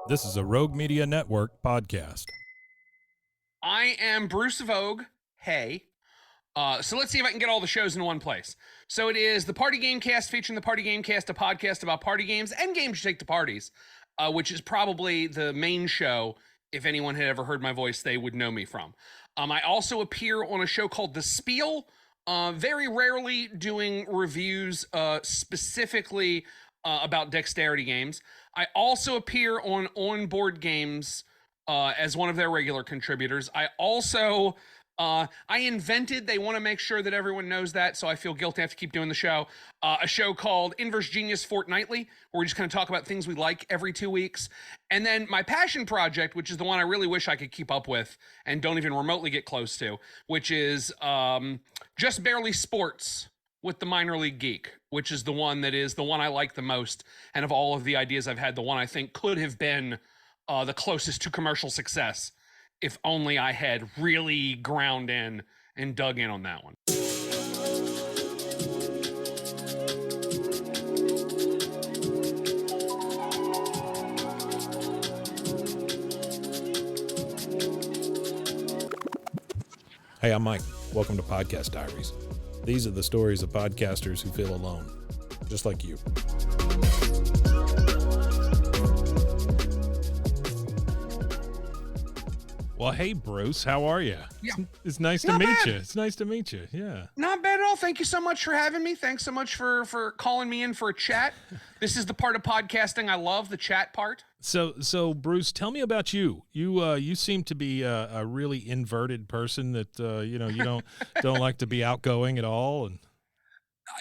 This is a Rogue Media Network podcast. I am Bruce Voge. Hey. So let's see if I can get all the shows in one place. So it is the Party Gamecast featuring the Party Gamecast, a podcast about party games and games you take to parties, which is probably the main show. If anyone had ever heard my voice, they would know me from. I also appear on a show called The Spiel, very rarely doing reviews specifically about dexterity games. I also appear on Board Games as one of their regular contributors. I also... I invented, they want to make sure that everyone knows that, so I feel guilty I have to keep doing the show, a show called Inverse Genius Fortnightly, where we just kind of talk about things we like every 2 weeks. And then my passion project, which is the one I really wish I could keep up with and don't even remotely get close to, which is Just Barely Sports with the Minor League Geek, which is the one I like the most. And of all of the ideas I've had, the one I think could have been the closest to commercial success, if only I had really ground in and dug in on that one. Hey, I'm Mike. Welcome to Podcast Diaries. These are the stories of podcasters who feel alone, just like you. Well, hey, Bruce, how are you? Yeah. It's nice to meet you. It's nice to meet you. Yeah. Not bad at all. Thank you so much for having me. Thanks so much for calling me in for a chat. This is the part of podcasting I love, the chat part. So Bruce, tell me about you. You seem to be a really inverted person that you don't like to be outgoing at all, and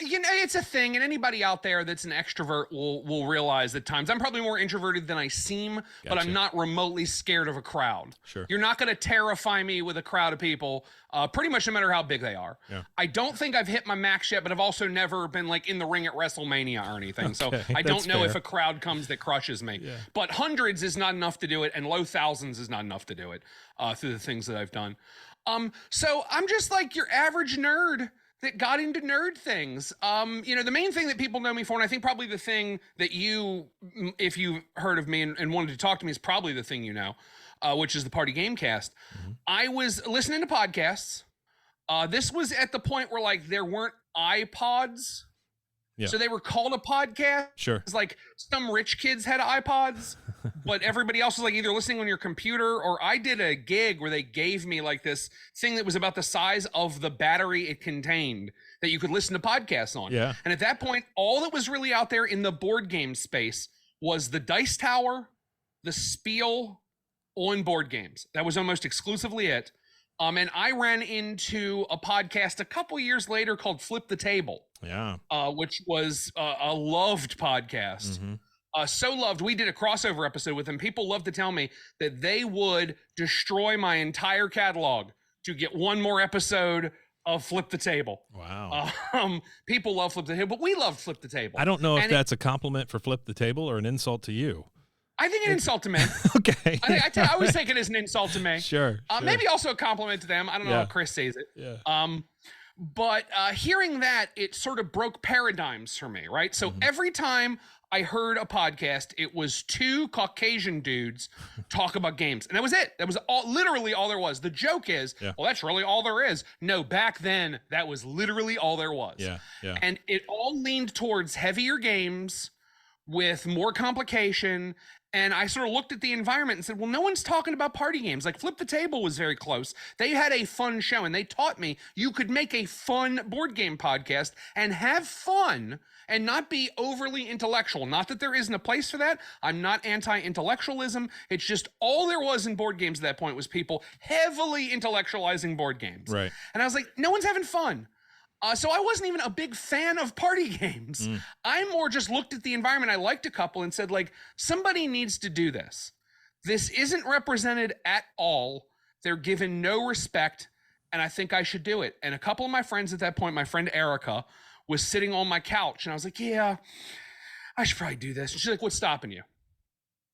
It's a thing, and anybody out there that's an extrovert will realize at times I'm probably more introverted than I seem, but I'm not remotely scared of a crowd. Sure. You're not going to terrify me with a crowd of people, pretty much no matter how big they are. Yeah. I don't think I've hit my max yet, but I've also never been like in the ring at WrestleMania or anything. So I don't know if a crowd comes that crushes me. Yeah. But hundreds is not enough to do it, and low thousands is not enough to do it through the things that I've done. So I'm just like your average nerd that got into nerd things. The main thing that people know me for, and I think probably the thing that you, if you've heard of me and wanted to talk to me, is probably the thing you know, which is the Party Gamecast. Mm-hmm. I was listening to podcasts. This was at the point where like there weren't iPods. Yeah. So they were called a podcast. Sure. It's like some rich kids had iPods, but everybody else was like either listening on your computer, or I did a gig where they gave me like this thing that was about the size of the battery it contained that you could listen to podcasts on. Yeah. And at that point, all that was really out there in the board game space was the Dice Tower, the Spiel on board games. That was almost exclusively it. And I ran into a podcast a couple years later called Flip the Table. Yeah. Which was a loved podcast. Mm-hmm. So loved. We did a crossover episode with them. People love to tell me that they would destroy my entire catalog to get one more episode of Flip the Table. Wow. People love Flip the Table, but we love Flip the Table. I don't know if that's a compliment for Flip the Table or an insult to you. I think an insult to me. Okay. I always take it as an insult to me. Sure. Maybe also a compliment to them. I don't know how Chris sees it. Yeah. But hearing that, it sort of broke paradigms for me, right? So every time I heard a podcast, it was two Caucasian dudes talk about games. And that was it. That was literally all there was. The joke is, well, that's really all there is. No, back then, that was literally all there was. Yeah. And it all leaned towards heavier games with more complication. And I sort of looked at the environment and said, well, no one's talking about party games. Like Flip the Table was very close. They had a fun show, and they taught me you could make a fun board game podcast and have fun and not be overly intellectual. Not that there isn't a place for that. I'm not anti-intellectualism. It's just all there was in board games at that point was people heavily intellectualizing board games. Right. And I was like, no one's having fun. So I wasn't even a big fan of party games. I more just looked at the environment. I liked a couple and said, like, somebody needs to do this. This isn't represented at all. They're given no respect, and I think I should do it. And a couple of my friends at that point, my friend Erica, was sitting on my couch, and I was like, yeah, I should probably do this. And she's like, what's stopping you?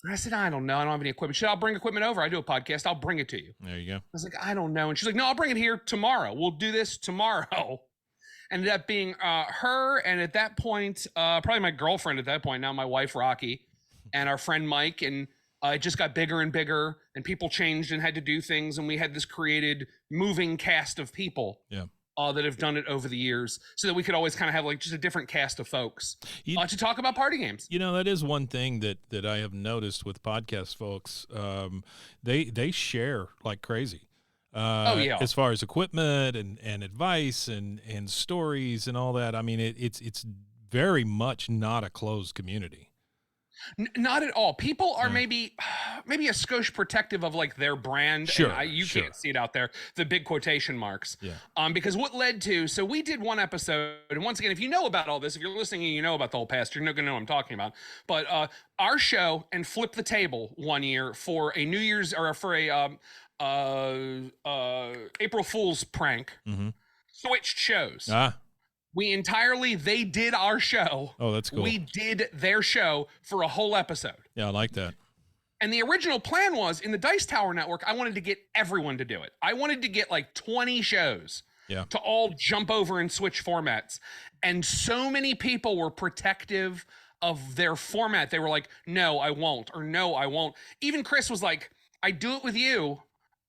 And I said, I don't know. I don't have any equipment. She said, I'll bring equipment over. I do a podcast. I'll bring it to you. There you go. I was like, I don't know. And she's like, no, I'll bring it here tomorrow. We'll do this tomorrow. Ended up being her, and at that point, probably my girlfriend at that point, now my wife, Rocky, and our friend Mike, and It just got bigger and bigger, and people changed and had to do things, and we had this created moving cast of people that have done it over the years, so that we could always kind of have like just a different cast of folks to talk about party games. You know, that is one thing that I have noticed with podcast folks. They share like crazy. As far as equipment and advice and stories and all that. I mean, it's very much not a closed community. Not at all. People are maybe a skosh protective of like their brand. Sure, and you can't see it out there, the big quotation marks. Yeah. Because what led to, so we did one episode, and once again, if you know about all this, if you're listening and you know about the whole past, you're not going to know what I'm talking about. But our show and Flip the Table one year for a New Year's or for a April Fool's prank switched shows. They did our show. Oh, that's cool. We did their show for a whole episode. Yeah, I like that. And the original plan was, in the Dice Tower Network, I wanted to get everyone to do it. I wanted to get like 20 shows to all jump over and switch formats. And so many people were protective of their format. They were like, no, I won't, or no, I won't. Even Chris was like, I do it with you.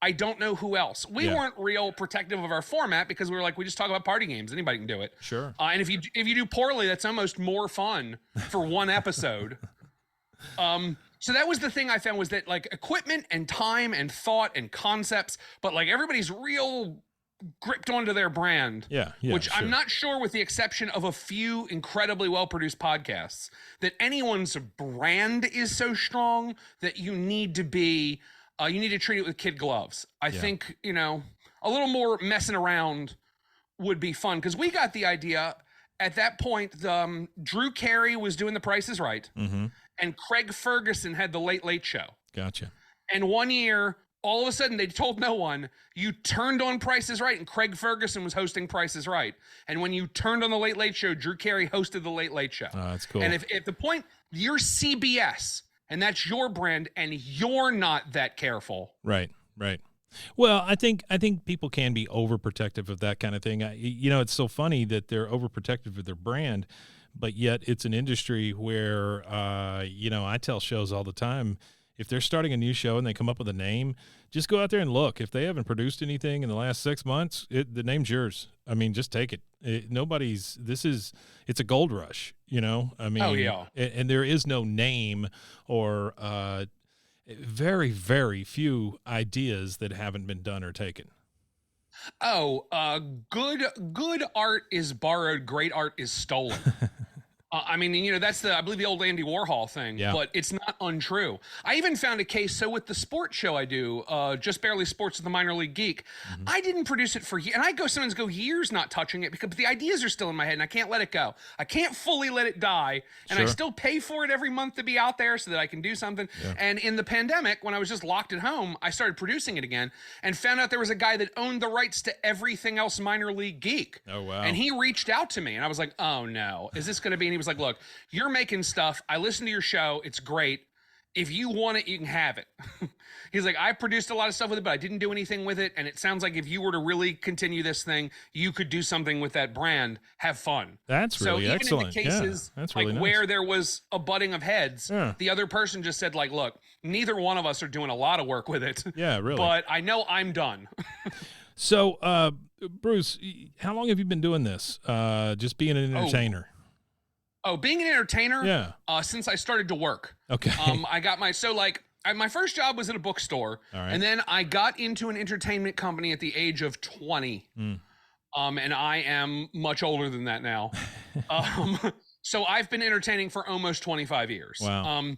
I don't know who else. We weren't real protective of our format because we were like, we just talk about party games. Anybody can do it. Sure. And if you do poorly, that's almost more fun for one episode. So that was the thing I found, was that like equipment and time and thought and concepts, but like everybody's real gripped onto their brand. Which I'm not sure, with the exception of a few incredibly well-produced podcasts, that anyone's brand is so strong that you need to be you need to treat it with kid gloves. I think, a little more messing around would be fun, because we got the idea at that point. Drew Carey was doing The Price is Right, and Craig Ferguson had The Late Late Show. Gotcha. And one year, all of a sudden, they told no one, you turned on Price is Right, and Craig Ferguson was hosting Price is Right. And when you turned on The Late Late Show, Drew Carey hosted The Late Late Show. Oh, that's cool. And if at the point, you're CBS, and that's your brand, and you're not that careful. Right. Well, I think people can be overprotective of that kind of thing. It's so funny that they're overprotective of their brand, but yet it's an industry where, I tell shows all the time, if they're starting a new show and they come up with a name, just go out there and look. If they haven't produced anything in the last 6 months, the name's yours. I mean, just take it. It's a gold rush, I mean, and there is no name or very, very few ideas that haven't been done or taken. Good art is borrowed, great art is stolen. That's I believe the old Andy Warhol thing, but it's not untrue. I even found a case. So with the sports show I do, Just Barely Sports with the Minor League Geek, I didn't produce it for years. And I sometimes go years not touching it because the ideas are still in my head and I can't let it go. I can't fully let it die. And I still pay for it every month to be out there so that I can do something. Yeah. And in the pandemic, when I was just locked at home, I started producing it again and found out there was a guy that owned the rights to everything else Minor League Geek. Oh, wow. And he reached out to me and I was like, oh no, is this going to be? And he was like, look, you're making stuff. I listen to your show. It's great. If you want it, you can have it. He's like, I produced a lot of stuff with it, but I didn't do anything with it. And it sounds like if you were to really continue this thing, you could do something with that brand. Have fun. That's really excellent. So even in the cases that's really like nice. Where there was a butting of heads, the other person just said like, look, neither one of us are doing a lot of work with it. Yeah, really. But I know I'm done. So, Bruce, how long have you been doing this? Just being an entertainer? Being an entertainer? Yeah. Since I started to work. Okay. I got my first job was at a bookstore. All right. And then I got into an entertainment company at the age of 20. And I am much older than that now. So I've been entertaining for almost 25 years. Wow.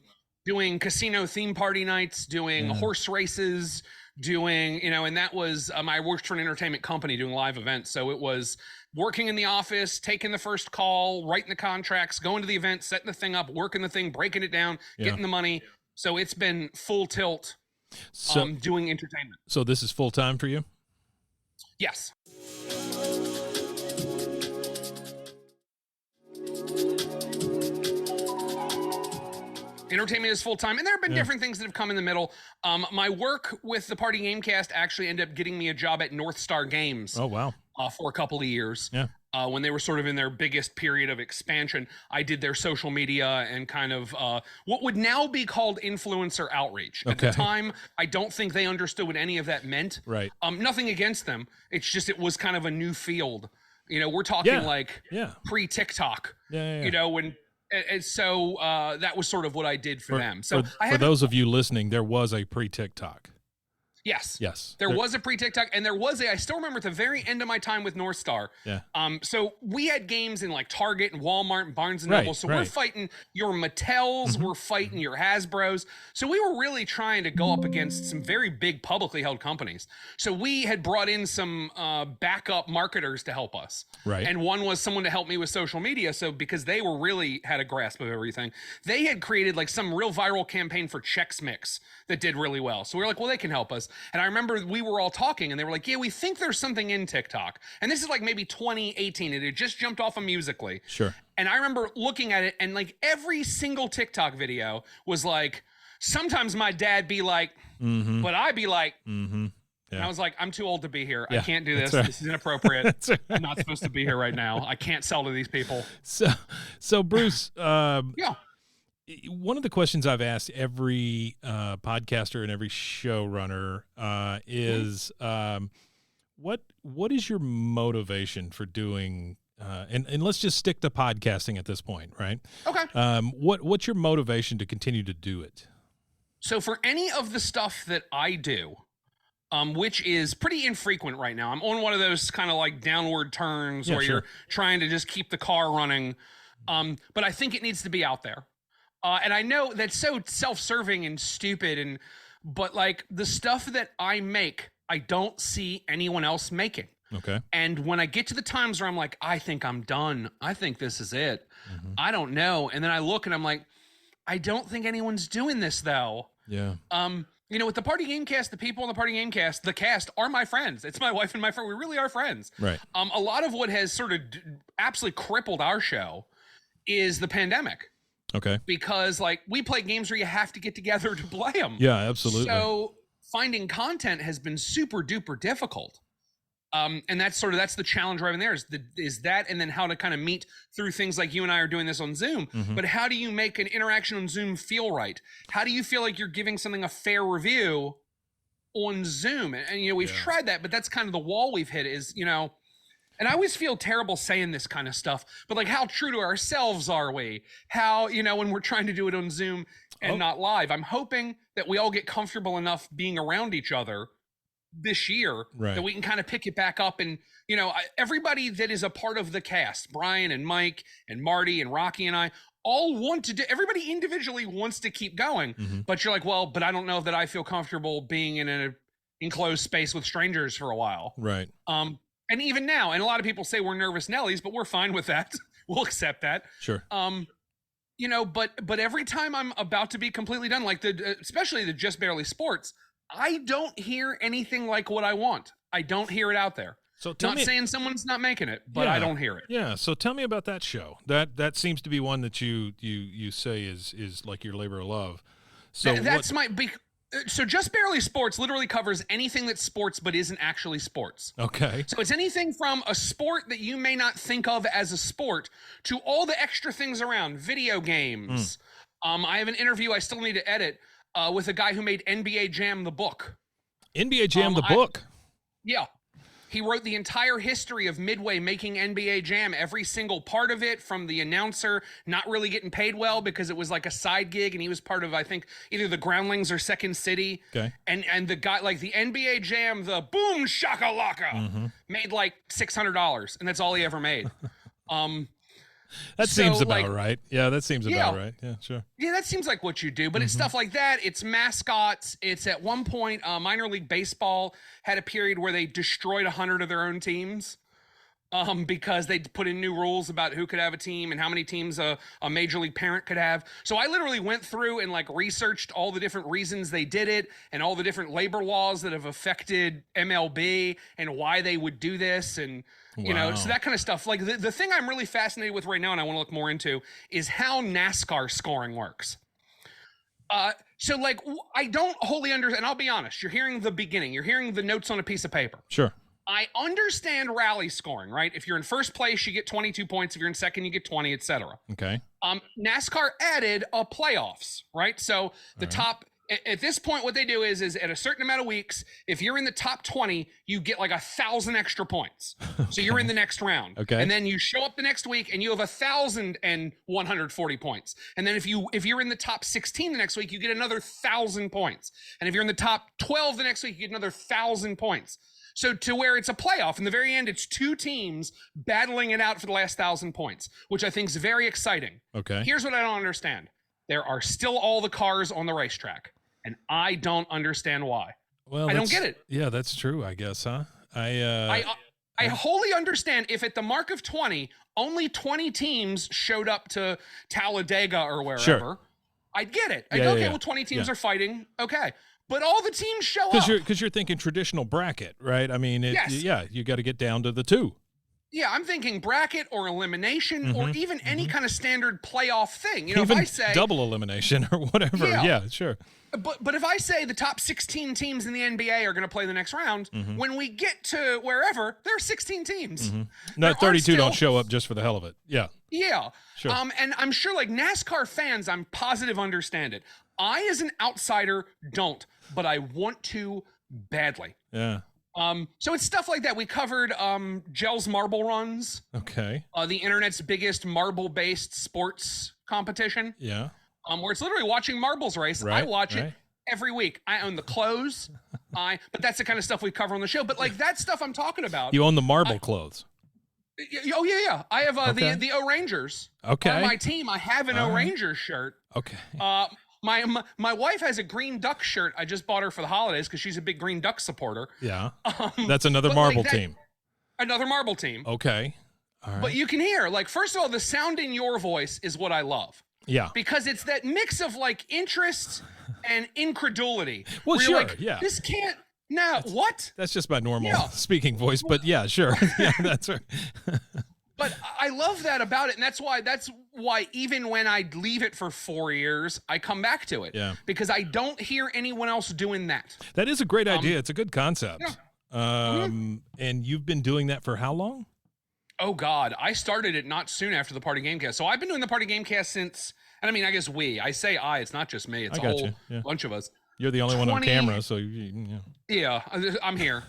Doing casino theme party nights, doing horse races, doing, and that was, I worked for an entertainment company doing live events. So it was working in the office, taking the first call, writing the contracts, going to the event, setting the thing up, working the thing, breaking it down, getting the money. So it's been full tilt doing entertainment. So this is full time for you? Yes. Entertainment is full time, and there have been different things that have come in the middle. My work with the Party Gamecast actually ended up getting me a job at North Star Games. Oh, wow. For a couple of years. Yeah. when they were sort of in their biggest period of expansion. I did their social media and kind of what would now be called influencer outreach. At the time, I don't think they understood what any of that meant. Right. Nothing against them. It's just it was kind of a new field. You know, we're talking pre-TikTok. You know, when and so that was sort of what I did for them. So for those of you listening, there was a pre-TikTok. Yes. There was a pre-TikTok, and there was I still remember at the very end of my time with North Star. Yeah. So we had games in like Target and Walmart and Barnes and Noble. So we're fighting your Mattels, we're fighting your Hasbros. So we were really trying to go up against some very big publicly held companies. So we had brought in some backup marketers to help us. Right. And one was someone to help me with social media. So because they were really had a grasp of everything, they had created like some real viral campaign for Chex Mix that did really well. So we were like, well, they can help us. And I remember we were all talking and they were like, yeah, we think there's something in TikTok. And this is like maybe 2018. It had just jumped off of Musical.ly. Sure. And I remember looking at it and like every single TikTok video was like, sometimes my dad be like, but I'd be like, and I was like, I'm too old to be here. I can't do this. Right. This is inappropriate. I'm not supposed to be here right now. I can't sell to these people. So Bruce, one of the questions I've asked every podcaster and every showrunner is what is your motivation for doing and let's just stick to podcasting at this point, right? Okay. What's your motivation to continue to do it? So for any of the stuff that I do, which is pretty infrequent right now, I'm on one of those kind of like downward turns where you're trying to just keep the car running. But I think it needs to be out there. And I know that's so self-serving and stupid, but like the stuff that I make, I don't see anyone else making. Okay. And when I get to the times where I'm like, I think I'm done. I think this is it. I don't know. And then I look and I'm like, I don't think anyone's doing this though. Yeah. You know, with the Party Gamecast, the people in the Party Gamecast, the cast are my friends. It's my wife and my friend. We really are friends. Right. A lot of what has sort of absolutely crippled our show is the pandemic. Okay. Because like we play games where you have to get together to play them. Yeah, absolutely. So finding content has been super duper difficult. And that's the challenge right in there is that, and then how to kind of meet through things like you and I are doing this on Zoom. But how do you make an interaction on Zoom feel right? How do you feel like you're giving something a fair review on Zoom? And you know, we've tried that, but that's kind of the wall we've hit is, you know, and I always feel terrible saying this kind of stuff, but like how true to ourselves are we? How, you know, when we're trying to do it on Zoom and not live, I'm hoping that we all get comfortable enough being around each other this year that we can kind of pick it back up. And, you know, everybody that is a part of the cast, Brian and Mike and Marty and Rocky and I, all want to do, everybody individually wants to keep going, but you're like, well, but I don't know that I feel comfortable being in an enclosed space with strangers for a while. Right. And even now, and a lot of people say we're nervous Nellies, but we're fine with that. We'll accept that. Sure. You know, but every time I'm about to be completely done, like especially the Just Barely Sports, I don't hear anything like what I want. I don't hear it out there. So not saying someone's not making it, but I don't hear it. Yeah. So tell me about that show. That seems to be one that you say is like your labor of love. So that's so Just Barely Sports literally covers anything that's sports but isn't actually sports. Okay. So it's anything from a sport that you may not think of as a sport to all the extra things around video games. I have an interview I still need to edit with a guy who made NBA Jam the book. NBA Jam the book? Yeah. He wrote the entire history of Midway making NBA Jam, every single part of it, from the announcer not really getting paid well because it was like a side gig, and he was part of, I think, either the Groundlings or Second City. Okay. And the guy, like the NBA Jam, the boom shakalaka, made like $600, and that's all he ever made. That seems about right. Yeah, that seems about right. Yeah, sure. Yeah, that seems like what you do, but it's stuff like that. It's mascots. It's at one point, Minor League Baseball had a period where they destroyed 100 of their own teams because they put in new rules about who could have a team and how many teams a major league parent could have. So I literally went through and like researched all the different reasons they did it and all the different labor laws that have affected MLB and why they would do this. And you know, so that kind of stuff. Like the thing I'm really fascinated with right now and I want to look more into is how NASCAR scoring works. So like, I don't wholly understand, and I'll be honest, you're hearing the beginning, you're hearing the notes on a piece of paper. Sure. I understand rally scoring, right? If you're in first place, you get 22 points. If you're in second, you get 20, etc. Okay. NASCAR added a playoffs, right? So the top at this point, what they do is at a certain amount of weeks, if you're in the top 20, you get like 1,000 extra points. Okay. So you're in the next round. Okay. And then you show up the next week and you have 1,140 points. And then if you're in the top 16 the next week, you get another 1,000 points. And if you're in the top 12 the next week, you get another 1,000 points. So to where it's a playoff. In the very end, it's two teams battling it out for the last 1,000 points, which I think is very exciting. Okay. Here's what I don't understand. There are still all the cars on the racetrack, and I don't understand why. Well, I don't get it. Yeah, that's true, I guess, huh? I wholly understand if at the mark of 20, only 20 teams showed up to Talladega or wherever. Sure. I'd get it. I'd go, okay, well, 20 teams are fighting. Okay. But all the teams show up. Because you're thinking traditional bracket, right? I mean, you got to get down to the two. Yeah, I'm thinking bracket or elimination or even any kind of standard playoff thing. You know, even if I say double elimination or whatever. Yeah, sure. But if I say the top 16 teams in the NBA are going to play the next round, when we get to wherever, there are 16 teams. No, 32 don't show up just for the hell of it. Yeah. Yeah. Sure. And I'm sure like NASCAR fans, I'm positive understand it. I, as an outsider, don't, but I want to badly. Yeah. So it's stuff like that. We covered Gels Marble Runs. Okay. The internet's biggest marble-based sports competition. Yeah. Where it's literally watching marbles race. Right, I watch it every week. I own the clothes. But that's the kind of stuff we cover on the show. But like that stuff I'm talking about. You own the marble clothes. Oh yeah. I have the O Rangers. Okay. On my team, I have an O Rangers shirt. Okay. My wife has a green duck shirt. I just bought her for the holidays because she's a big green duck supporter. Yeah. That's another marble team. Another marble team. Okay. All right. But you can hear, like, first of all, the sound in your voice is what I love. Yeah. Because it's that mix of like interest and incredulity. Well, sure. Like, yeah. This can't. Now, what? That's just my normal speaking voice, but yeah, sure. Yeah, that's right. But I love that about it, and that's why even when I leave it for 4 years, I come back to it. Yeah. Because I don't hear anyone else doing that. That is a great idea. It's a good concept. Yeah. And you've been doing that for how long? Oh God, I started it not soon after the Party Gamecast. So I've been doing the Party Gamecast since, and I mean, I guess I say it's not just me. It's a whole bunch of us. You're the only one on camera, so yeah, I'm here.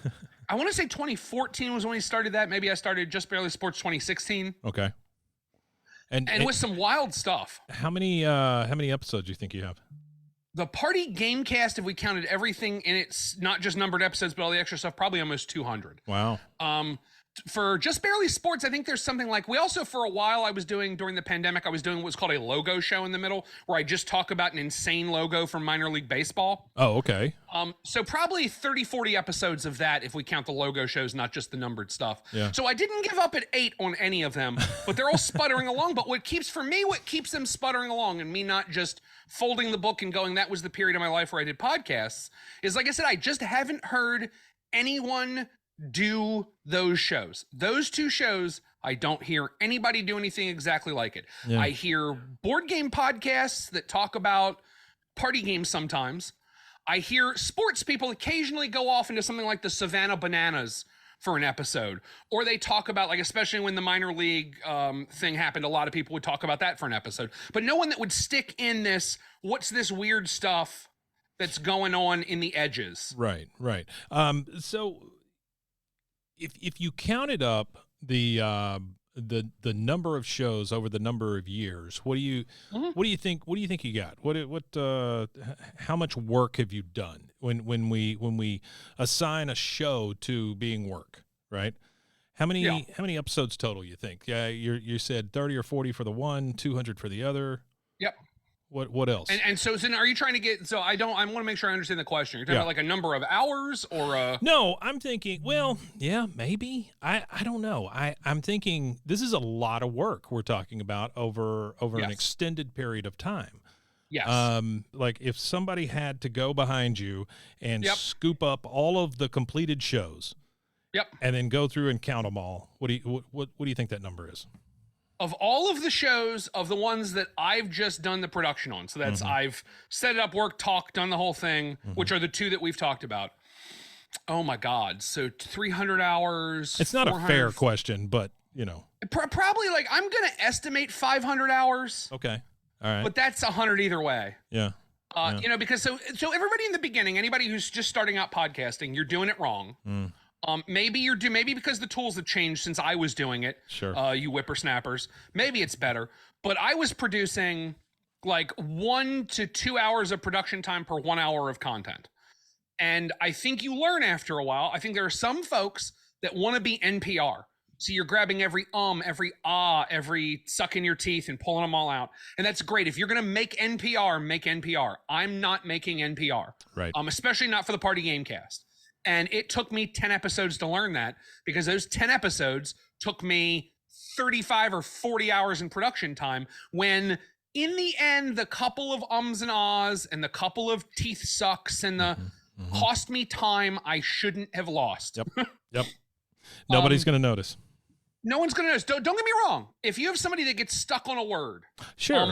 I want to say 2014 was when we started that. Maybe I started Just Barely Sports 2016. Okay. And with some wild stuff. How many episodes do you think you have? The Party Gamecast, if we counted everything in its not just numbered episodes, but all the extra stuff, probably almost 200. Wow. For Just Barely Sports, I think there's something like, we also, for a while, I was doing, during the pandemic, I was doing what's called a logo show in the middle, where I just talk about an insane logo from minor league baseball. Oh, okay. So probably 30, 40 episodes of that, if we count the logo shows, not just the numbered stuff. Yeah. So I didn't give up at 8 on any of them, but they're all sputtering along. But what keeps them sputtering along and me not just folding the book and going, that was the period of my life where I did podcasts, is, like I said, I just haven't heard anyone do those shows. Those two shows, I don't hear anybody do anything exactly like it. Yeah. I hear board game podcasts that talk about party games sometimes. I hear sports people occasionally go off into something like the Savannah Bananas for an episode, or they talk about, like, especially when the minor league thing happened, a lot of people would talk about that for an episode, but no one that would stick in this, what's this weird stuff that's going on in the edges. Right. So if you counted up the number of shows over the number of years, what do you think you got? How much work have you done when we assign a show to being work, right? How many episodes total you think? Yeah, you said 30 or 40 for the one, 200 for the other. Yep. What else? And so are you trying to get, I want to make sure I understand the question. You're talking about like a number of hours or No, I'm thinking, well, yeah, maybe. I don't know. I'm thinking this is a lot of work we're talking about over an extended period of time. Yes. Like if somebody had to go behind you and scoop up all of the completed shows. Yep. And then go through and count them all. What do you think that number is? Of all of the shows, of the ones that I've just done the production on, so that's I've set it up, worked, talked, done the whole thing, which are the two that we've talked about. Oh my God. So 300 hours. It's not a fair question, but Probably like, I'm going to estimate 500 hours. Okay. All right. But that's 100 either way. Yeah. Because so everybody in the beginning, anybody who's just starting out podcasting, you're doing it wrong. Maybe maybe because the tools have changed since I was doing it. Sure. You whippersnappers. Maybe it's better. But I was producing like 1 to 2 hours of production time per 1 hour of content. And I think you learn after a while. I think there are some folks that want to be NPR. So you're grabbing every every every suck in your teeth and pulling them all out. And that's great. If you're going to make NPR, make NPR. I'm not making NPR. Right. Especially not for the Party Gamecast. And it took me 10 episodes to learn that, because those 10 episodes took me 35 or 40 hours in production time, when in the end, the couple of ums and ahs and the couple of teeth sucks and the cost me time I shouldn't have lost. Yep. Nobody's going to notice. No one's going to notice. Don't get me wrong. If you have somebody that gets stuck on a word, sure,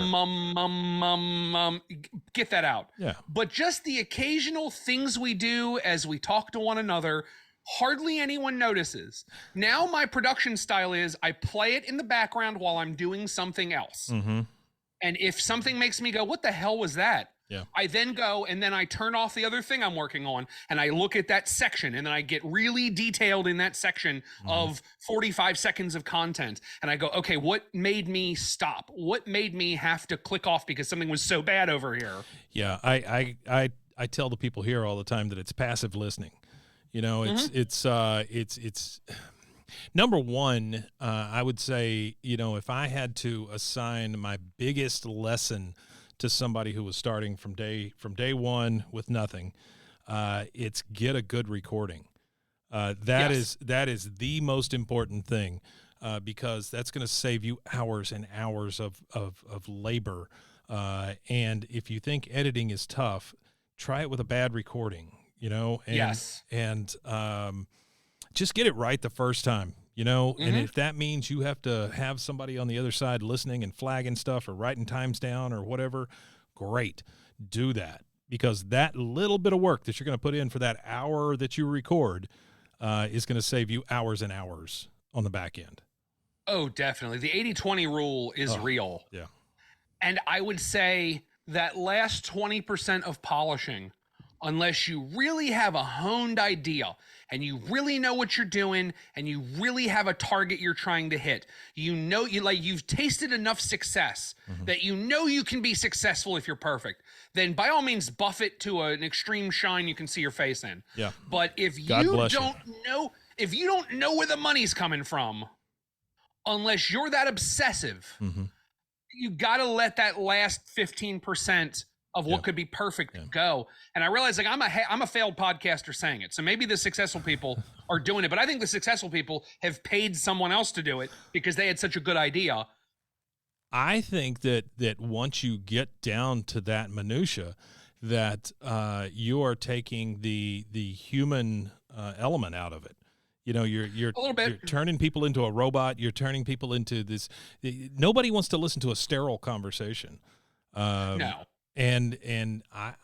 get that out. Yeah. But just the occasional things we do as we talk to one another, hardly anyone notices. Now my production style is I play it in the background while I'm doing something else. And if something makes me go, what the hell was that? Yeah. I then go and then I turn off the other thing I'm working on and I look at that section and then I get really detailed in that section of 45 seconds of content. And I go, okay, what made me stop? What made me have to click off because something was so bad over here? Yeah. I tell the people here all the time that it's passive listening. It's number one, I would say, if I had to assign my biggest lesson to somebody who was starting from day one with nothing, it's get a good recording. That is the most important thing, because that's going to save you hours and hours of labor. And if you think editing is tough, try it with a bad recording, and just get it right the first time. And if that means you have to have somebody on the other side listening and flagging stuff or writing times down or whatever, great. Do that, because that little bit of work that you're going to put in for that hour that you record is going to save you hours and hours on the back end. Oh, definitely. The 80-20 rule is real. Yeah. And I would say that last 20% of polishing, unless you really have a honed idea and you really know what you're doing and you really have a target you're trying to hit, you've tasted enough success that you can be successful if you're perfect, then by all means buff it to an extreme shine you can see your face in. Yeah. But if you don't know where the money's coming from, unless you're that obsessive, you got to let that last 15% of what could be perfect go. And I realize, like, I'm a failed podcaster saying it. So maybe the successful people are doing it, but I think the successful people have paid someone else to do it because they had such a good idea. I think that once you get down to that minutia, that you are taking the human element out of it. You're a little bit. You're turning people into a robot. You're turning people into this. Nobody wants to listen to a sterile conversation. No. And I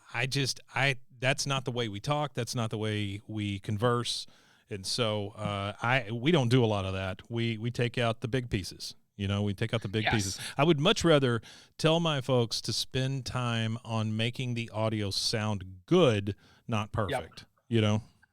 that's not the way we talk. That's not the way we converse. And so we don't do a lot of that. We take out the big pieces. We take out the big pieces. I would much rather tell my folks to spend time on making the audio sound good, not perfect.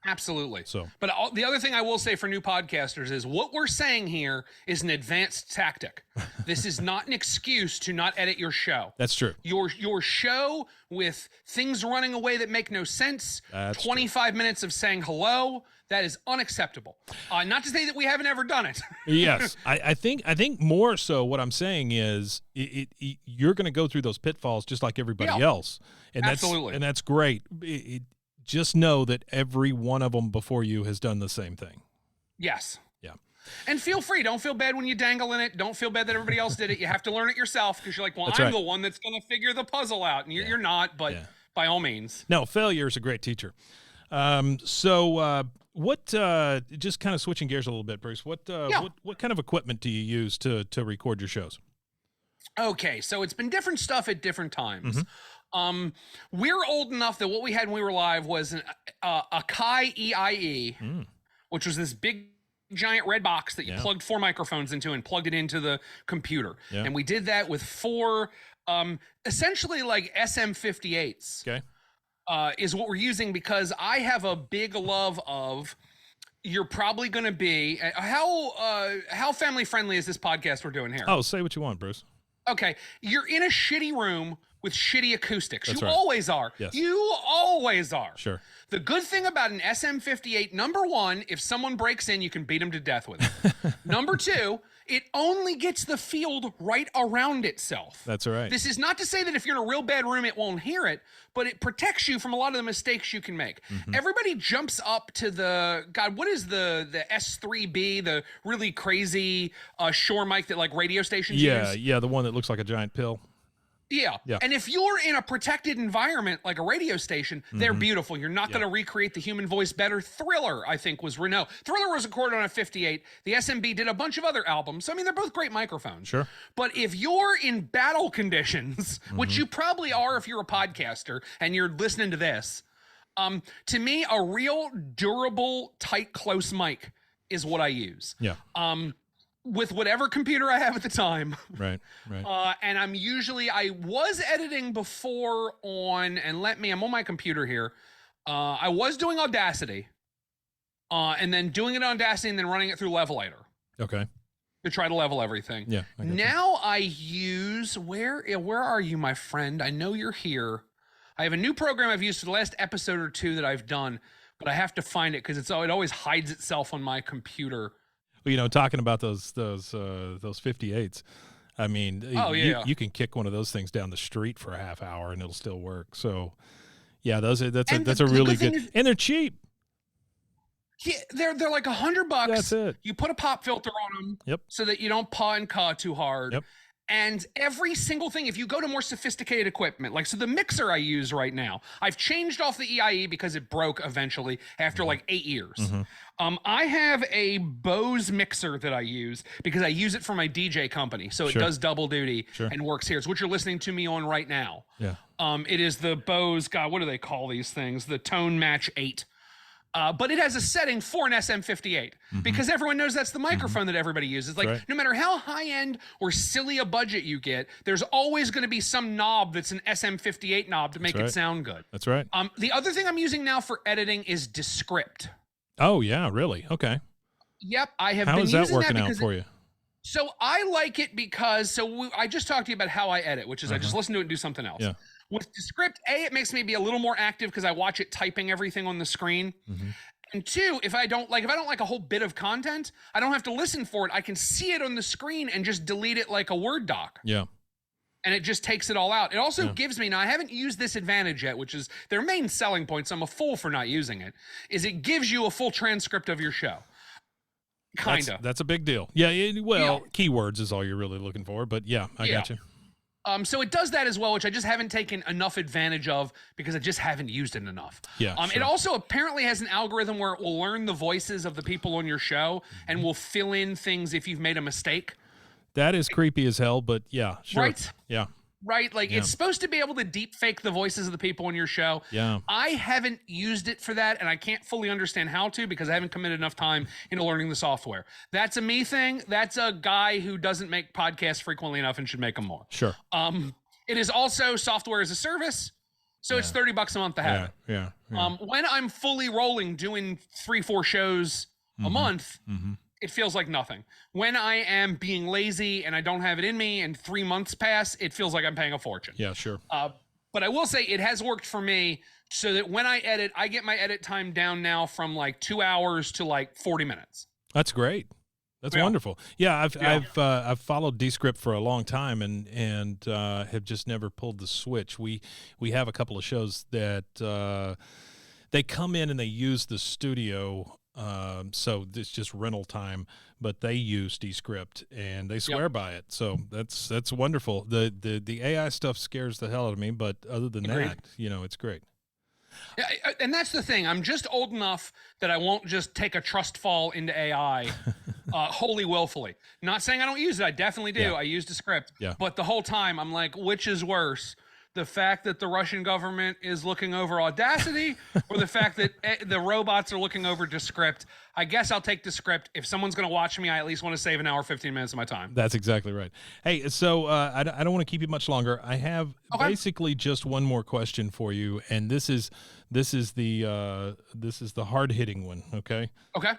Absolutely. So, but the other thing I will say for new podcasters is what we're saying here is an advanced tactic. This is not an excuse to not edit your show. That's true. Your show with things running away that make no sense, That's 25 minutes of saying hello, that is unacceptable. Not to say that we haven't ever done it. Yes. I think more so what I'm saying is you're going to go through those pitfalls just like everybody else. And absolutely. That's great. Just know that every one of them before you has done the same thing. Yes. Yeah. And feel free. Don't feel bad when you dangle in it. Don't feel bad that everybody else did it. You have to learn it yourself because you're like, well, That's I'm right. the one that's going to figure the puzzle out. And you're not, but by all means. No, failure is a great teacher. So what, just kind of switching gears a little bit, Bruce, what kind of equipment do you use to record your shows? Okay, so it's been different stuff at different times. We're old enough that what we had when we were live was a Kai EIE, which was this big giant red box that you plugged 4 microphones into and plugged it into the computer. Yeah. And we did that with 4 essentially like SM58s. Okay. Is what we're using, because I have a big love of, you're probably going to be, how family friendly is this podcast we're doing here? Oh, say what you want, Bruce. Okay. You're in a shitty room with shitty acoustics. That's you right. always are. Yes. You always are. Sure. The good thing about an SM58, number 1, if someone breaks in, you can beat them to death with it. Number 2, it only gets the field right around itself. That's right. This is not to say that if you're in a real bad room, it won't hear it, but it protects you from a lot of the mistakes you can make. Everybody jumps up to what is the S3B, the really crazy Shure mic that like radio stations use? Yeah, the one that looks like a giant pill. Yeah. And if you're in a protected environment like a radio station, they're beautiful. You're not going to recreate the human voice better. Thriller, I think, was Renault. Thriller was recorded on a 58. The SMB did a bunch of other albums. So, I mean, they're both great microphones. Sure. But if you're in battle conditions, which you probably are if you're a podcaster and you're listening to this, to me, a real durable, tight, close mic is what I use. Yeah. With whatever computer I have at the time. Right. And I was editing before I'm on my computer here. I was doing Audacity, and then doing it on Audacity and then running it through Levelator. Okay. To try to level everything. Yeah. Now I use, where are you, my friend? I know you're here. I have a new program I've used for the last episode or 2 that I've done, but I have to find it because it always hides itself on my computer. Well, talking about those 58s, I mean, you can kick one of those things down the street for a half hour and it'll still work. So, yeah, that's a really good, and they're cheap. Yeah, they're like $100. That's it. You put a pop filter on them, so that you don't paw and caw too hard. Yep. And every single thing, if you go to more sophisticated equipment, like, so the mixer I use right now, I've changed off the EIE because it broke eventually after like 8 years. I have a Bose mixer that I use because I use it for my DJ company. So it does double duty and works here. It's what you're listening to me on right now. Yeah. It is the Bose, God, what do they call these things? The Tone Match 8. But it has a setting for an SM58 because everyone knows that's the microphone that everybody uses. Like, no matter how high-end or silly a budget you get, there's always going to be some knob that's an SM58 knob to make it sound good. That's right. The other thing I'm using now for editing is Descript. Oh, yeah, really? Okay. Yep, I have been using that. How is that working out for you? So I like it because, I just talked to you about how I edit, which is I just listen to it and do something else. Yeah. With Descript, it makes me be a little more active because I watch it typing everything on the screen. And 2, if I don't like a whole bit of content, I don't have to listen for it. I can see it on the screen and just delete it like a Word doc. Yeah. And it just takes it all out. It also gives me, now I haven't used this advantage yet, which is their main selling point, so I'm a fool for not using it, is it gives you a full transcript of your show. Kinda. That's a big deal. Yeah, keywords is all you're really looking for, but I got you. So it does that as well, which I just haven't taken enough advantage of because I just haven't used it enough. Yeah. It also apparently has an algorithm where it will learn the voices of the people on your show and will fill in things if you've made a mistake. That is creepy as hell, but yeah, sure. Right? Yeah. Right? Like, it's supposed to be able to deep fake the voices of the people on your show. Yeah. I haven't used it for that, and I can't fully understand how to because I haven't committed enough time into learning the software. That's a me thing. That's a guy who doesn't make podcasts frequently enough and should make them more. Sure. It is also software as a service, so it's $30 a month to have it. Yeah. When I'm fully rolling, doing 3-4 shows a month, it feels like nothing. When I am being lazy and I don't have it in me and 3 months pass, it feels like I'm paying a fortune. Yeah, sure. But I will say it has worked for me so that when I edit, I get my edit time down now from like 2 hours to like 40 minutes. That's great. That's wonderful. Yeah, I've followed Descript for a long time and have just never pulled the switch. We have a couple of shows that they come in and they use the studio. So it's just rental time, but they use Descript and they swear by it. So that's wonderful. The AI stuff scares the hell out of me, but other than that, it's great. Yeah, and that's the thing. I'm just old enough that I won't just take a trust fall into AI wholly willfully. Not saying I don't use it. I definitely do. I use Descript. Yeah. But the whole time I'm like, which is worse? the fact that the Russian government is looking over Audacity or the fact that the robots are looking over Descript. I guess I'll take Descript. If someone's going to watch me, I at least want to save an hour, 15 minutes of my time. That's exactly right. Hey, so I don't want to keep you much longer. I have basically just one more question for you, and this is the hard-hitting one, okay? Okay.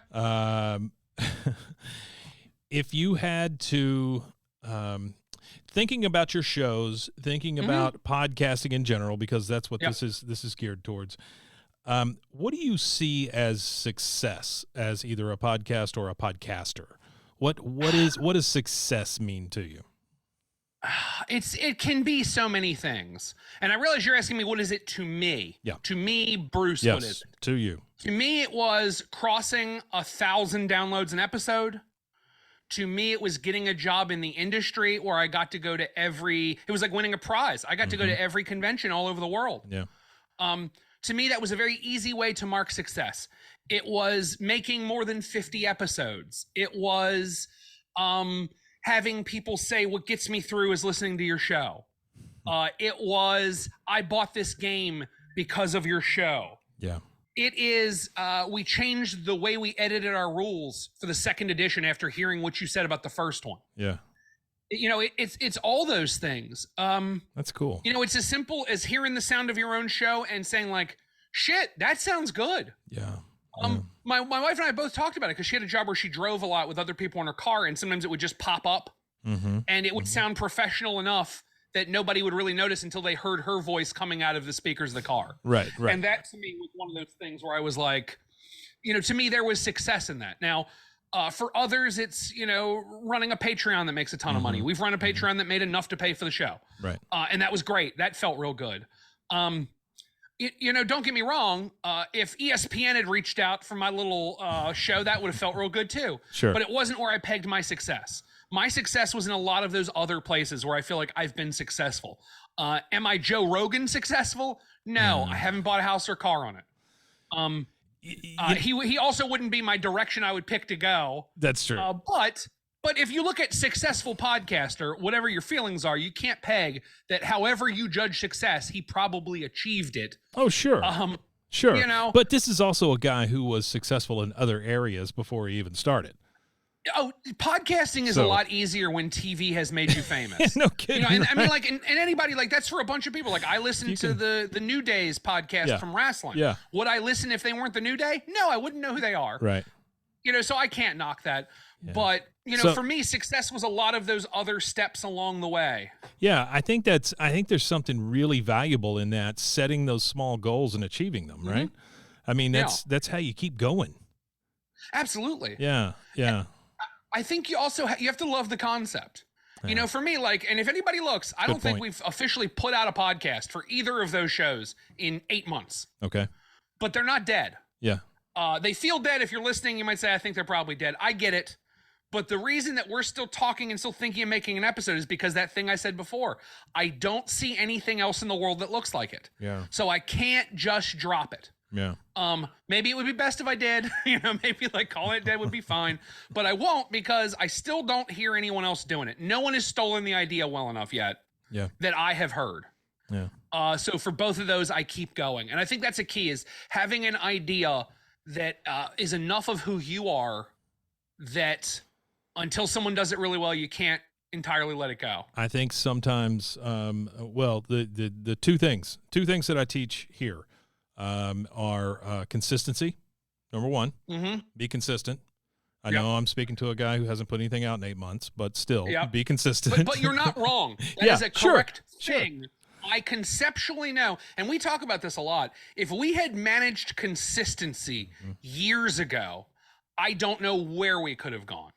If you had to thinking about your shows, thinking about podcasting in general, because that's what this is geared towards. What do you see as success as either a podcast or a podcaster? What does success mean to you? It can be so many things. And I realize you're asking me, what is it to me? Yeah. To me, Bruce, Yes, what is it? to you. To me, it was crossing 1,000 downloads an episode. To me, it was getting a job in the industry where I got to go to it was like winning a prize. I got to go to every convention all over the world. Yeah. To me, that was a very easy way to mark success. It was making more than 50 episodes. It was having people say, what gets me through is listening to your show. It was, I bought this game because of your show. Yeah. It is, we changed the way we edited our rules for the second edition after hearing what you said about the first one. Yeah. It's all those things. That's cool. It's as simple as hearing the sound of your own show and saying like, shit, that sounds good. Yeah. My wife and I both talked about it because she had a job where she drove a lot with other people in her car, and sometimes it would just pop up and it would sound professional enough that nobody would really notice until they heard her voice coming out of the speakers of the car. Right. And that to me was one of those things where I was like, to me, there was success in that. Now, for others, it's, running a Patreon that makes a ton of money. We've run a Patreon that made enough to pay for the show. Right. And that was great. That felt real good. Don't get me wrong. If ESPN had reached out for my little show, that would have felt real good too. Sure. But it wasn't where I pegged my success. My success was in a lot of those other places where I feel like I've been successful. Am I Joe Rogan successful? No, I haven't bought a house or car on it. He also wouldn't be my direction I would pick to go. That's true. But if you look at successful podcaster, whatever your feelings are, you can't peg that however you judge success, he probably achieved it. Oh, sure. Sure. But this is also a guy who was successful in other areas before he even started. Oh, podcasting is a lot easier when TV has made you famous. No kidding. I mean, like, and anybody, like, that's for a bunch of people. Like, I listened to the New Day's podcast from wrestling. Yeah. Would I listen if they weren't the New Day? No, I wouldn't know who they are. Right. So I can't knock that. Yeah. But, for me, success was a lot of those other steps along the way. Yeah, I think there's something really valuable in that, setting those small goals and achieving them, right? I mean, that's how you keep going. Absolutely. Yeah. Yeah. I think you also you have to love the concept. Yeah. For me, and if anybody looks, I don't think we've officially put out a podcast for either of those shows in 8 months. Okay. But they're not dead. Yeah. They feel dead. If you're listening, you might say, I think they're probably dead. I get it. But the reason that we're still talking and still thinking of making an episode is because that thing I said before, I don't see anything else in the world that looks like it. Yeah. So I can't just drop it. Yeah. Maybe it would be best if I did, maybe like calling it dead would be fine, but I won't because I still don't hear anyone else doing it. No one has stolen the idea well enough yet that I have heard. Yeah. So for both of those, I keep going. And I think that's a key, is having an idea that is enough of who you are that until someone does it really well, you can't entirely let it go. I think sometimes, the two things that I teach here are consistency. Number one, be consistent. I know I'm speaking to a guy who hasn't put anything out in 8 months, but still be consistent. But you're not wrong. That is a correct thing. I conceptually know, and we talk about this a lot. If we had managed consistency years ago, I don't know where we could have gone.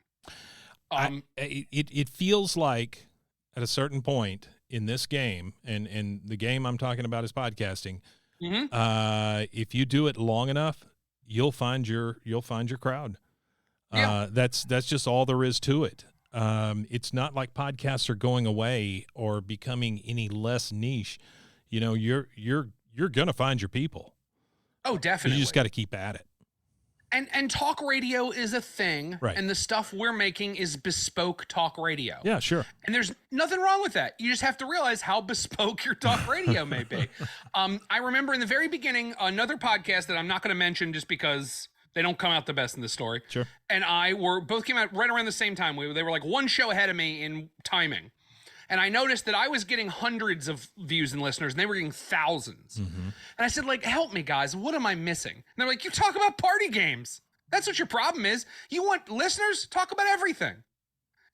It feels like at a certain point in this game, and the game I'm talking about is podcasting. If you do it long enough, you'll find your crowd. That's just all there is to it. It's not like podcasts are going away or becoming any less niche. You're gonna find your people. Oh, definitely. You just got to keep at it. And talk radio is a thing, right. And the stuff we're making is bespoke talk radio. Yeah, sure. And there's nothing wrong with that. You just have to realize how bespoke your talk radio may be. I remember in the very beginning, another podcast that I'm not going to mention just because they don't come out the best in the story. Sure. And I both came out right around the same time. They were like one show ahead of me in timing. And I noticed that I was getting hundreds of views and listeners, and they were getting thousands. Mm-hmm. And I said, like, help me, guys. What am I missing? And they're like, you talk about party games. That's what your problem is. You want listeners? Talk about everything.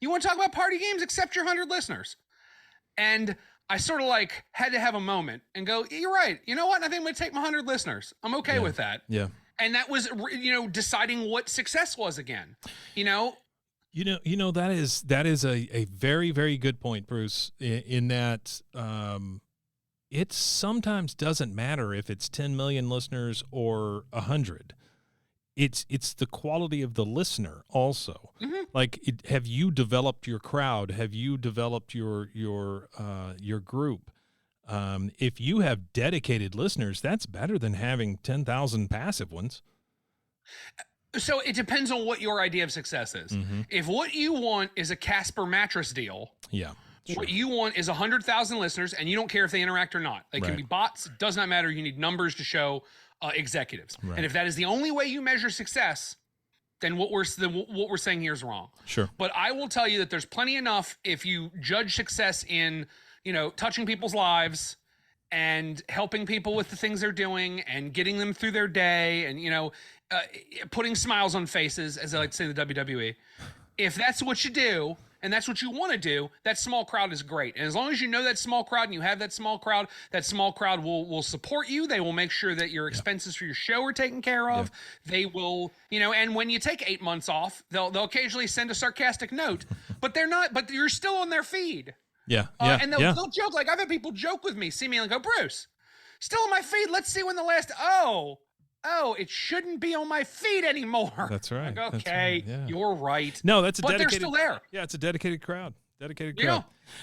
You want to talk about party games? Accept your 100 listeners. And I sort of like had to have a moment and go, you're right. You know what? I think I'm going to take my 100 listeners. I'm okay with that. Yeah. And that was, deciding what success was again, that is a very, very good point, Bruce, in that it sometimes doesn't matter if it's 10 million listeners or 100. It's the quality of the listener also. Mm-hmm. Like, have you developed your crowd? Have you developed your group? If you have dedicated listeners, that's better than having 10,000 passive ones. So it depends on what your idea of success is. Mm-hmm. If what you want is a Casper mattress deal, yeah, sure. What you want is 100,000 listeners, and you don't care if they interact or not. They can be bots. It does not matter. You need numbers to show executives. Right. And if that is the only way you measure success, then what we're saying here is wrong. Sure. But I will tell you that there's plenty enough if you judge success in, touching people's lives and helping people with the things they're doing and getting them through their day and, putting smiles on faces, as I like to say in the WWE. If that's what you do and that's what you want to do, that small crowd is great. And as long as you know that small crowd and you have that small crowd will support you. They will make sure that your expenses for your show are taken care of. Yeah. They will, and when you take 8 months off, they'll occasionally send a sarcastic note, but you're still on their feed. Yeah. And they'll joke. Like, I've had people joke with me, see me and go, Bruce, still on my feed. Let's see when the last, it shouldn't be on my feed anymore. That's right. Like, okay, that's right. Yeah. You're right. No, but they're still there. Yeah, it's a dedicated crowd.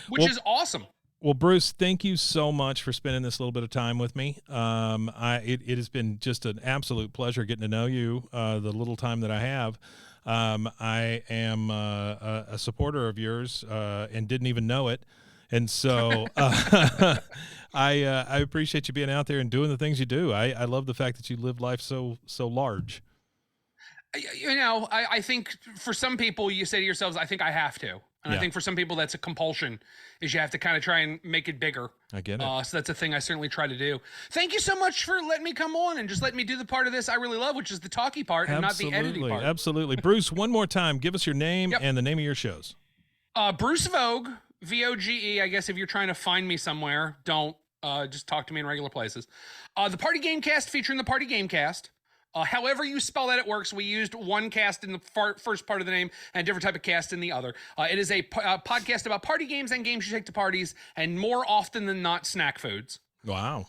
Which is awesome. Well, Bruce, thank you so much for spending this little bit of time with me. It has been just an absolute pleasure getting to know you the little time that I have. I am a supporter of yours and didn't even know it. And so I appreciate you being out there and doing the things you do. I love the fact that you live life so large. I think for some people, you say to yourselves, I think I have to. And I think for some people, that's a compulsion, is you have to kind of try and make it bigger. I get it. So that's a thing I certainly try to do. Thank you so much for letting me come on and just letting me do the part of this I really love, which is the talky part and not the editing part. Absolutely. Bruce, one more time, give us your name and the name of your shows. Bruce Voge, Voge. I guess if you're trying to find me somewhere, don't just talk to me in regular places. The Party Gamecast featuring the Party Gamecast. However you spell that, it works. We used one cast in the first part of the name and a different type of cast in the other. It is a podcast about party games and games you take to parties, and more often than not, snack foods. Wow.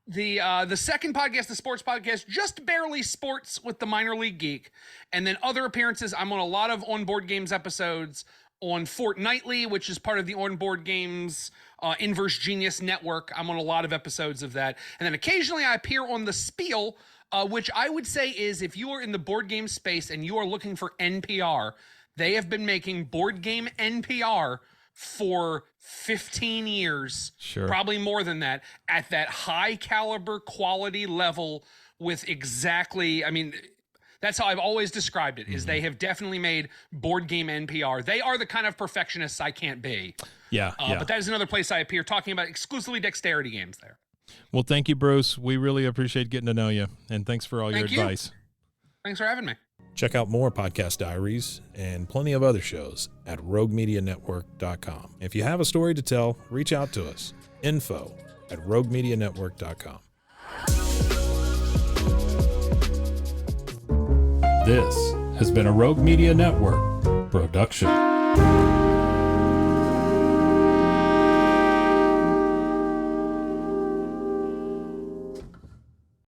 The second podcast, the sports podcast, just barely sports with the Minor League Geek. And then other appearances, I'm on a lot of On Board Games episodes on Fortnightly, which is part of the On Board Games Inverse Genius Network. I'm on a lot of episodes of that. And then occasionally I appear on the Spiel, which I would say is, if you are in the board game space and you are looking for NPR, they have been making board game NPR for 15 years, probably more than that, at that high caliber quality level with exactly, that's how I've always described it, is they have definitely made board game NPR. They are the kind of perfectionists I can't be. Yeah. But that is another place I appear, talking about exclusively dexterity games there. Well, thank you, Bruce. We really appreciate getting to know you, and thanks for all your advice. Thanks for having me. Check out more Podcast Diaries and plenty of other shows at roguemedianetwork.com. If you have a story to tell, reach out to us. info@roguemedianetwork.com. This has been a Rogue Media Network production.